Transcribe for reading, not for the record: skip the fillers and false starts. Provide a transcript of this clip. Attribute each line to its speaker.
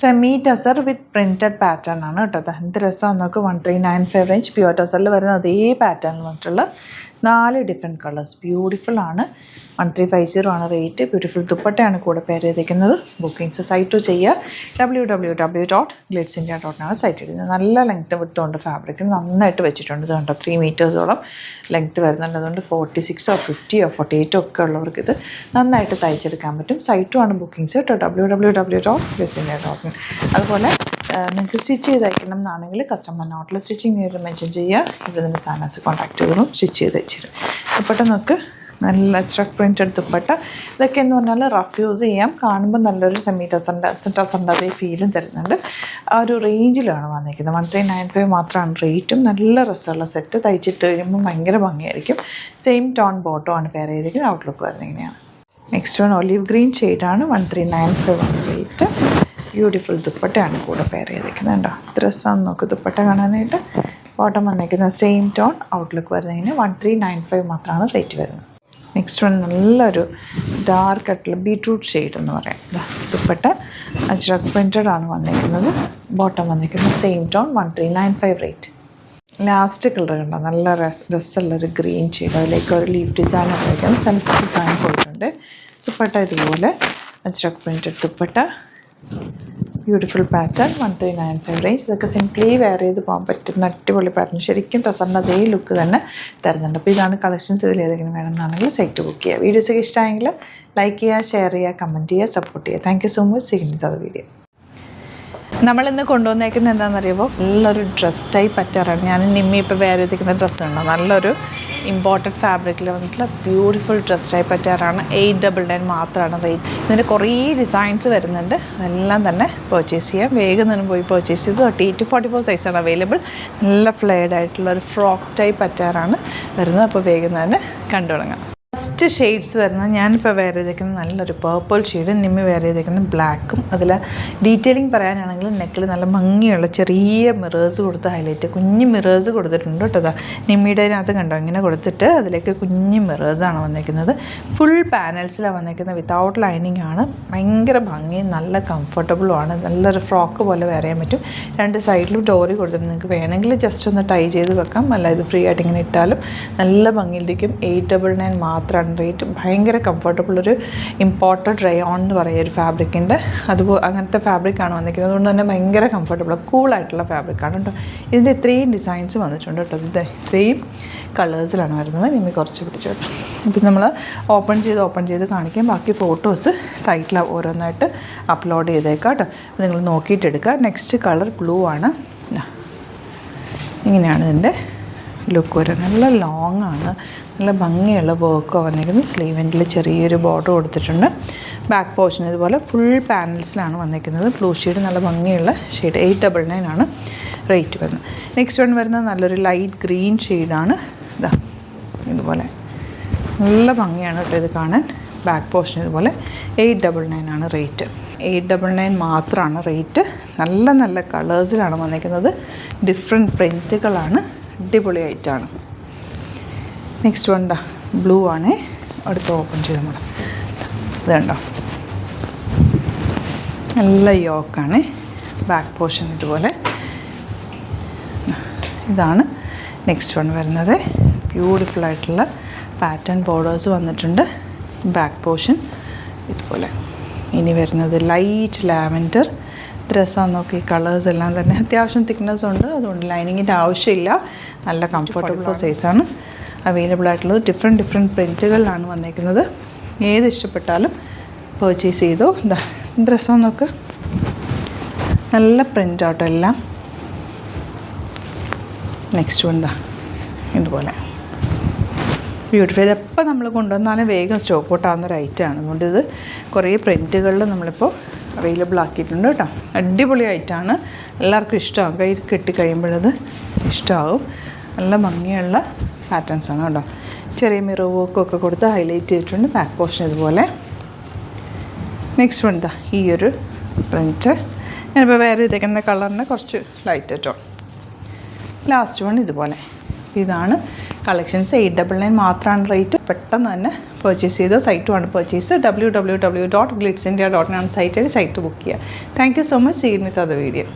Speaker 1: Semi tussar വിത്ത് printed pattern ആണ് കേട്ടോ. എന്ത് രസമാണ് നോക്ക്. 1395 റേഞ്ച് പ്യുവർ ടസറിൽ വരുന്ന അതേ പാറ്റേൺ വന്നിട്ടുള്ള 4 ഡിഫറെൻറ്റ് കളേഴ്സ്. ബ്യൂട്ടിഫുൾ ആണ്. 1350 ആണ് റേറ്റ്. ബ്യൂട്ടിഫുൾ ദുപ്പട്ടയാണ് കൂടെ പേര് ചെയ്തിരിക്കുന്നത്. ബുക്കിംഗ്സ് സൈറ്റ് ചെയ്യുക. www.glitzindia.com സൈറ്റ് ഇടുന്നത്. നല്ല ലെങ്ത്ത് വിട്ടുകൊണ്ട് ഫാബ്രിക്കിന് നന്നായിട്ട് വെച്ചിട്ടുണ്ട്. ഇത് കണ്ടോ 3 മീറ്റേഴ്സോളം ലെങ്ത്ത് വരുന്നുണ്ട്. അതുകൊണ്ട് 46 or 50 or 48 ഒക്കെ ഉള്ളവർക്ക് ഇത് നന്നായിട്ട് തയ്ച്ചെടുക്കാൻ പറ്റും. സൈറ്റുമാണ് ബുക്കിംഗ്സ് കേട്ടോ. www.glitzindia.com. അതുപോലെ നിങ്ങൾക്ക് സ്റ്റിച്ച് ചെയ്ത് അയക്കണം എന്നാണെങ്കിൽ കസ്റ്റമർ നോട്ടിൽ സ്റ്റിച്ചിങ് മെൻഷൻ ചെയ്യുക. ഇവിടെ നിന്ന് സാധനസ് കോൺടാക്ട് ചെയ്തോളും, സ്റ്റിച്ച് ചെയ്ത് അയച്ചിരും. ദുപ്പട്ട നോക്ക്, നല്ല സ്ട്രക്ക് പ്രിൻറ്റഡ് ദുപ്പട്ട. ഇതൊക്കെ എന്ന് പറഞ്ഞാൽ റഫ് യൂസ് ചെയ്യാം. കാണുമ്പോൾ നല്ലൊരു സെമി ടസറിൻ്റെ അതേ ഫീലും തരുന്നുണ്ട്. ആ ഒരു റേഞ്ചിലാണ് വന്നിരിക്കുന്നത്. 1395 മാത്രമാണ് റേറ്റും. നല്ല രസമുള്ള സെറ്റ്. തയ്ച്ചിട്ട് കഴിയുമ്പോൾ ഭയങ്കര ഭംഗിയായിരിക്കും. സെയിം ടോൺ ബോട്ടോ ആണ് പെയർ ചെയ്തിരിക്കുന്നത്. ഔട്ട്ലുക്ക് വരുന്നത് ഇങ്ങനെയാണ്. നെക്സ്റ്റ് വൺ ഒലീവ് ഗ്രീൻ ഷെയ്ഡാണ്. 1395 ആണ് റേറ്റ്. ബ്യൂട്ടിഫുൾ ദുപ്പട്ടയാണ് കൂടെ പെയർ ചെയ്തിരിക്കുന്നത്. കേട്ടോ ഡ്രസ്സാന്ന് നോക്ക് ദുപ്പട്ട കാണാനായിട്ട്. ബോട്ടം വന്നിരിക്കുന്നത് സെയിം ടോൺ. ഔട്ട്ലുക്ക് വരുന്നതിന് 1395 മാത്രമാണ് റേറ്റ് വരുന്നത്. നെക്സ്റ്റ് വൺ നല്ലൊരു ഡാർക്ക് ആയിട്ടുള്ള ബീട്രൂട്ട് ഷെയ്ഡ് എന്ന് പറയാം. ദുപ്പട്ട അജ്രക് പ്രിൻറ്റഡ് ആണ് വന്നിരിക്കുന്നത്. ബോട്ടം വന്നിരിക്കുന്നത് same tone. 1395 rate. Last colour കണ്ടോ, നല്ല രസമുള്ളൊരു ഗ്രീൻ ഷെയ്ഡ്. അതിലേക്ക് ഒരു ലീഫ് ഡിസൈൻ ഉപയോഗിക്കാൻ സെൽഫ് ഡിസൈൻ പോയിട്ടുണ്ട്. ദുപ്പട്ട ഇതുപോലെ ajrak printed dupatta. Beautiful pattern. 1395 range. ഇതൊക്കെ സിംപ്ലി വെയർ ചെയ്ത് പോകാൻ പറ്റുന്ന അടിപൊളി പാറ്റേൺ. ശരിക്കും ടസറിൻ്റെ അതേ ലുക്ക് തന്നെ തരുന്നുണ്ട്. അപ്പോൾ ഇതാണ് കളക്ഷൻസ്. ഇതിൽ ഏതെങ്കിലും വേണമെന്നാണെങ്കിൽ സൈറ്റ് ബുക്ക് ചെയ്യുക. വീഡിയോസൊക്കെ ഇഷ്ടമായെങ്കിൽ ലൈക്ക് ചെയ്യുക, ഷെയർ ചെയ്യുക, കമൻറ്റ് ചെയ്യുക, സപ്പോർട്ട് ചെയ്യുക. Thank you so much. സീക്കിൻ്റെ വീഡിയോ നമ്മളിന്ന് കൊണ്ടുവന്നേക്കുന്നത് എന്താണെന്നറിയുമ്പോൾ നല്ലൊരു ഡ്രസ് ടൈപ്പ് പറ്റാറാണ്. ഞാൻ നിമ്മി ഇപ്പോൾ വേറെ ചെയ്തിരിക്കുന്ന ഡ്രസ്സുണ്ടോ, നല്ലൊരു ഇമ്പോർട്ടൻറ്റ് ഫാബ്രിക്കിൽ വന്നിട്ടുള്ള ബ്യൂട്ടിഫുൾ ഡ്രസ് ടൈപ്പ് പറ്റാറാണ്. 899 മാത്രമാണ് റേറ്റ്. ഇതിൻ്റെ കുറേ ഡിസൈൻസ് വരുന്നുണ്ട്. അതെല്ലാം തന്നെ പർച്ചേസ് ചെയ്യാം. വേഗം തന്നെ പോയി പർച്ചേസ് ചെയ്ത് 38 to 44 സൈസാണ് അവൈലബിൾ. നല്ല ഫ്ലെയർഡ് ആയിട്ടുള്ളൊരു ഫ്രോക്ക് ടൈപ്പ് പറ്റാറാണ് വരുന്നത്. അപ്പോൾ വേഗം തന്നെ കണ്ടു തുടങ്ങാം. ഫസ്റ്റ് ഷെയ്ഡ്സ് വരുന്നത് ഞാനിപ്പോൾ വെയർ ചെയ്തേക്കുന്നത് നല്ലൊരു പേർപ്പിൾ ഷെയ്ഡ്, നിമ്മി വെയർ ചെയ്തേക്കുന്നത് ബ്ലാക്കും. അതിൽ ഡീറ്റെയിലിംഗ് പറയാനാണെങ്കിൽ നെക്കിൽ നല്ല ഭംഗിയുള്ള ചെറിയ മിറേഴ്സ് കൊടുത്ത് ഹൈലൈറ്റ്, കുഞ്ഞ് മിറേഴ്സ് കൊടുത്തിട്ടുണ്ട് കേട്ടോ. നിമ്മിയുടെ അതിനകത്ത് കണ്ടോ ഇങ്ങനെ കൊടുത്തിട്ട് അതിലേക്ക് കുഞ്ഞ് മിറേഴ്സാണ് വന്നിരിക്കുന്നത്. ഫുൾ പാനൽസിലാണ് വന്നിരിക്കുന്നത്. വിത്തൗട്ട് ലൈനിങ് ആണ്. ഭയങ്കര ഭംഗിയും നല്ല കംഫർട്ടബിളുമാണ്. നല്ലൊരു ഫ്രോക്ക് പോലെ വെയർ ചെയ്യാൻ പറ്റും. 2 സൈഡിലും ഡോറി കൊടുത്തിട്ടുണ്ട്. നിങ്ങൾക്ക് വേണമെങ്കിൽ ജസ്റ്റ് ഒന്ന് ടൈ ചെയ്ത് വെക്കാം. അല്ല ഇത് ഫ്രീ ആയിട്ട് ഇങ്ങനെ ഇട്ടാലും നല്ല ഭംഗിയിലിരിക്കും. 899 മാത്രമാണ് റേറ്റ്. ഭയങ്കര കംഫർട്ടബിൾ. ഒരു ഇമ്പോർട്ടഡ് റയോൺ എന്ന് പറയുക ഒരു ഫാബ്രിക്കിൻ്റെ അതുപോലെ അങ്ങനത്തെ ഫാബ്രിക്കാണ് വന്നിരിക്കുന്നത്. അതുകൊണ്ട് തന്നെ ഭയങ്കര കംഫർട്ടബിൾ കൂളായിട്ടുള്ള ഫാബ്രിക്കാണ് കേട്ടോ. ഇതിൻ്റെ ഇത്രയും ഡിസൈൻസ് വന്നിട്ടുണ്ട് കേട്ടോ. ഇത് ഇത്രയും കളേഴ്സിലാണ് വരുന്നത്. ഇനി കുറച്ച് പിടിച്ചു കേട്ടോ. ഇപ്പം നമ്മൾ ഓപ്പൺ ചെയ്ത് കാണിക്കാം. ബാക്കി ഫോട്ടോസ് സൈറ്റിൽ ഓരോന്നായിട്ട് അപ്ലോഡ് ചെയ്തേക്കാം കേട്ടോ. നിങ്ങൾ നോക്കിയിട്ടെടുക്കുക. നെക്സ്റ്റ് കളർ ബ്ലൂ ആണ്. ഇങ്ങനെയാണ് ഇതിൻ്റെ ലുക്ക് വരുന്നത്. നല്ല ലോങ് ആണ്. നല്ല ഭംഗിയുള്ള വർക്കോ വന്നിരിക്കുന്നത്. സ്ലീവെൻറ്റിൽ ചെറിയൊരു ബോർഡർ കൊടുത്തിട്ടുണ്ട്. ബാക്ക് പോർഷൻ ഇതുപോലെ ഫുൾ പാനൽസിലാണ് വന്നിരിക്കുന്നത്. ബ്ലൂ ഷെയ്ഡ് നല്ല ഭംഗിയുള്ള ഷെയ്ഡ്. 899 ആണ് റേറ്റ് വരുന്നത്. നെക്സ്റ്റ് വൺ വരുന്നത് നല്ലൊരു ലൈറ്റ് ഗ്രീൻ ഷെയ്ഡാണ്. ഇതാ ഇതുപോലെ നല്ല ഭംഗിയാണ് കേട്ടോ ഇത് കാണാൻ. ബാക്ക് പോർഷൻ ഇതുപോലെ 899 ആണ് റേറ്റ്. 899 മാത്രമാണ് റേറ്റ്. നല്ല നല്ല കളേഴ്സിലാണ് വന്നിരിക്കുന്നത്. ഡിഫറെൻറ്റ് പ്രിൻറ്റുകളാണ്. അടിപൊളിയായിട്ടാണ്. നെക്സ്റ്റ് വൺ ബ്ലൂ ആണ്. അടുത്ത് ഓപ്പൺ ചെയ്ത് നമ്മൾ ഇത് കണ്ടോ, നല്ല യോക്കാണ്. ബാക്ക് പോർഷൻ ഇതുപോലെ. ഇതാണ് നെക്സ്റ്റ് വൺ വരുന്നത്. ബ്യൂട്ടിഫുൾ ആയിട്ടുള്ള പാറ്റേൺ ബോർഡേഴ്സ് വന്നിട്ടുണ്ട്. ബാക്ക് പോർഷൻ ഇതുപോലെ. ഇനി വരുന്നത് ലൈറ്റ് ലാവൻഡർ ഡ്രസ്സാന്ന് നോക്കി. കളേഴ്സ് എല്ലാം തന്നെ അത്യാവശ്യം തിക്നെസ് ഉണ്ട്. അതുകൊണ്ട് ലൈനിങ്ങിൻ്റെ ആവശ്യമില്ല. നല്ല കംഫർട്ടബിൾ സൈസാണ് അവൈലബിൾ ആയിട്ടുള്ളത്. ഡിഫറെൻറ്റ് പ്രിൻറ്റുകളിലാണ് വന്നിരിക്കുന്നത്. ഏത് ഇഷ്ടപ്പെട്ടാലും പർച്ചേസ് ചെയ്തോ. എന്താ ഡ്രസ്സാന്ന് നോക്ക്, നല്ല പ്രിൻ്റ് ആട്ടോ എല്ലാം. നെക്സ്റ്റ് എന്താ ഇതുപോലെ ബ്യൂട്ടിഫുൾ. ഇതെപ്പോൾ നമ്മൾ കൊണ്ടുവന്നാലും വേഗം സ്റ്റോക്ക് ഔട്ട് ആവുന്ന ഒരു ഐറ്റമാണ്. അതുകൊണ്ട് ഇത് കുറേ പ്രിൻറ്റുകളിൽ നമ്മളിപ്പോൾ അവൈലബിൾ ആക്കിയിട്ടുണ്ട് കേട്ടോ. അടിപൊളി ഐറ്റമാണ്. എല്ലാവർക്കും ഇഷ്ടമാകും. കൈ കെട്ടിക്കഴിയുമ്പോഴത് ഇഷ്ടമാവും. നല്ല ഭംഗിയുള്ള പാറ്റേൺസാണ് കേട്ടോ. ചെറിയ മിറർ വർക്കൊക്കെ കൊടുത്ത് ഹൈലൈറ്റ് ചെയ്തിട്ടുണ്ട്. ബാക്ക് പോർഷൻ ഇതുപോലെ. നെക്സ്റ്റ് വൺ ഇതാ ഈ ഒരു പ്രിൻറ്റ്. ഞാനിപ്പോൾ വേറെ ഇതേക്കുന്ന കളറിന് കുറച്ച് ലൈറ്റ് കേട്ടോ. ലാസ്റ്റ് വൺ ഇതുപോലെ. ഇതാണ്
Speaker 2: കളക്ഷൻസ് 899 മാത്രമാണ് റേറ്റ്. പെട്ടെന്ന് തന്നെ പർച്ചേസ് ചെയ്ത് സൈറ്റുമാണ് പർച്ചേസ്. www.glitzindia.in സൈറ്റ് ബുക്ക് ചെയ്യുക. Thank you so much. See you with other video.